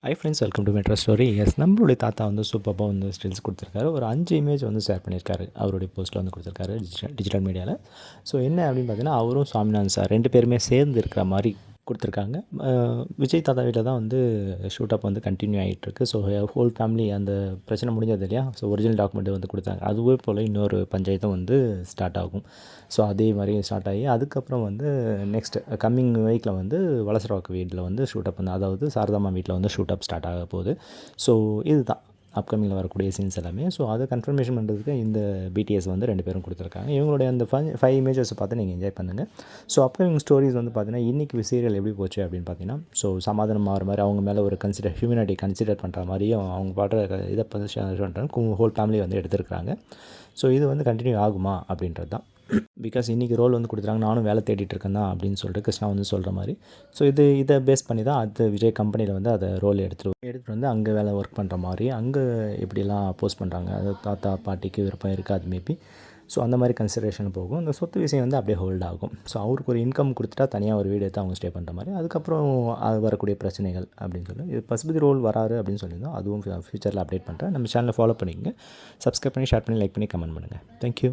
High friends, welcome to metro story. Yes, நம்மளுடைய தாத்தா வந்து சூப்பராக வந்து ஸ்டில்ஸ் கொடுத்துருக்காரு. ஒரு 5 இமேஜ் வந்து ஷேர் பண்ணியிருக்காரு. அவருடைய போஸ்ட்டில் வந்து கொடுத்துருக்காரு டிஜிட்டல் மீடியாவில். ஸோ என்ன அப்படின்னு பார்த்தீங்கன்னா, அவரும் சாமிநாதன் சார் 2 பேருமே சேர்ந்து இருக்கிற மாதிரி கொடுத்துருக்காங்க. விஜய் தாத்தா வீட்டில் தான் வந்து ஷூட் அப் வந்து கண்டினியூ ஆகிட்டுருக்கு. ஸோ ஹோல் ஃபேமிலி அந்த பிரச்சனை முடிஞ்சது இல்லையா? ஸோ ஒரிஜினல் டாக்குமெண்ட் வந்து கொடுத்தாங்க. அதுவே போல் இன்னொரு பஞ்சாயத்தும் வந்து ஸ்டார்ட் ஆகும். ஸோ அதே மாதிரி ஸ்டார்ட் ஆகி அதுக்கப்புறம் வந்து நெக்ஸ்ட் கம்மிங் வீக்கில் வந்து வலசரவாக்கு வீட்டில் வந்து ஷூட் அப் வந்து, அதாவது சாரதாம்மா வீட்டில் வந்து ஷூட் அப் ஸ்டார்ட் ஆக போகுது. ஸோ இதுதான் அப்கமிங்கில் வரக்கூடிய சீன்ஸ் எல்லாமே. ஸோ அதை கன்ஃபர்மேஷன் பண்ணுறதுக்கு இந்த பிடிஎஸ் வந்து 2 பேரும் கொடுத்துருக்காங்க. இவங்களுடைய அந்த 5 இமேஜஸ் பார்த்து நீங்கள் என்ஜாய் பண்ணுங்கள். ஸோ அப்கமிங் ஸ்டோரிஸ் வந்து பார்த்தீங்கன்னா, இன்றைக்கி சீரியல் எப்படி போச்சு அப்படின்னு பார்த்தீங்கன்னா, ஸோ சமாதானம் ஆகிற மாதிரி அவங்க மேலே ஒரு ஹியூமனிட்டி கன்சிடர் பண்ணுற மாதிரியும் அவங்க பாடுற இதை பண்ணுறாங்க. ஹோல் ஃபேமிலி வந்து எடுத்துருக்குறாங்க. ஸோ இது வந்து கண்டினியூ ஆகுமா அப்படின்றது தான். பிகாஸ் இன்றைக்கி ரோல் வந்து கொடுத்துட்டாங்க, நானும் வேலை தேடிட்டு இருக்கேன் தான் அப்படின்னு சொல்லிட்டு கிருஷ்ணா வந்து சொல்கிற மாதிரி. ஸோ இதை பேஸ் பண்ணி தான் அது விஜய் கம்பெனியில் வந்து அதை ரோல் எடுத்துகிட்டு வந்து அங்கே வேலை ஒர்க் பண்ணுற மாதிரி, அங்கே எப்படிலாம் போஸ்ட் பண்ணுறாங்க, அது தாத்தா பாட்டிக்கு விருப்பம் இருக்காது மேபி. ஸோ அந்த மாதிரி கன்சிடரேஷன் போகும். இந்த சொத்து விஷயம் வந்து அப்படியே ஹோல்ட் ஆகும். ஸோ அவருக்கு ஒரு இன்கம் கொடுத்துட்டா தனியாக ஒரு வீடு எடுத்து அவங்க ஸ்டே பண்ணுற மாதிரி, அதுக்கப்புறம் அது வரக்கூடிய பிரச்சனைகள் அப்படின்னு சொல்லி இது பசுபதி ரோல் வராரு அப்படின்னு சொல்லியிருந்தோம். அதுவும் ஃபியூச்சரில் அப்டேட் பண்ணுறேன். நம்ம சேனலை ஃபாலோ பண்ணிக்கங்க. சப்ஸ்கிரைப் பண்ணி, ஷேர் பண்ணி, லைக் பண்ணி, கமெண்ட் பண்ணுங்கள். தேங்க்யூ.